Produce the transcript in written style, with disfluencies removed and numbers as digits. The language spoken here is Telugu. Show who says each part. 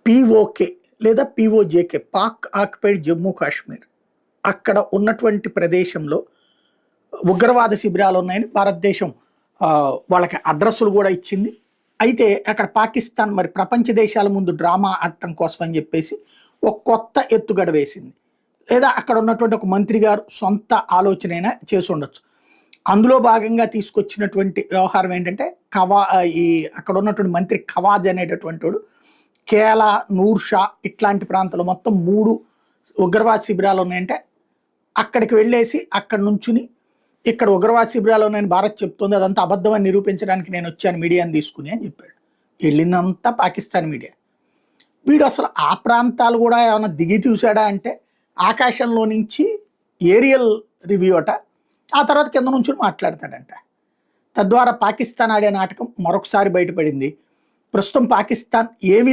Speaker 1: పీఓకే లేదా పీఓజేకే, పాక్ ఆక్యుపైడ్ జమ్మూ కాశ్మీర్, అక్కడ ఉన్నటువంటి ప్రదేశంలో ఉగ్రవాద శిబిరాలు ఉన్నాయని భారతదేశం వాళ్ళకి అడ్రస్సులు కూడా ఇచ్చింది. అయితే అక్కడ పాకిస్తాన్ మరి ప్రపంచ దేశాల ముందు డ్రామా ఆడటం కోసం అని చెప్పేసి ఒక కొత్త ఎత్తుగడ వేసింది. లేదా అక్కడ ఉన్నటువంటి ఒక మంత్రి గారు సొంత ఆలోచన అయినా చేసి ఉండొచ్చు. అందులో భాగంగా తీసుకొచ్చినటువంటి వ్యవహారం ఏంటంటే ఈ అక్కడ ఉన్నటువంటి మంత్రి ఖవాజ్ అనేటటువంటి వాడు కేలా, నూర్షా ఇట్లాంటి ప్రాంతాలు మొత్తం 3 ఉగ్రవాద శిబిరాలు ఉన్నాయంటే అక్కడికి వెళ్ళేసి అక్కడ నుంచుని ఇక్కడ ఉగ్రవాద శిబిరాలు ఉన్నాయని భారత్ చెప్తుంది, అదంతా అబద్ధం అని నిరూపించడానికి నేను వచ్చాను మీడియాని తీసుకుని అని చెప్పాడు. వెళ్ళిందంతా పాకిస్తాన్ మీడియా. వీడు అసలు ఆ ప్రాంతాలు కూడా ఏమైనా దిగి చూశాడా అంటే ఆకాశంలో నుంచి ఏరియల్ రివ్యూ అట, ఆ తర్వాత కింద నుంచి మాట్లాడతాడంట. తద్వారా పాకిస్తాన్ ఆడే నాటకం మరొకసారి బయటపడింది. ప్రస్తుతం పాకిస్తాన్ ఏమీ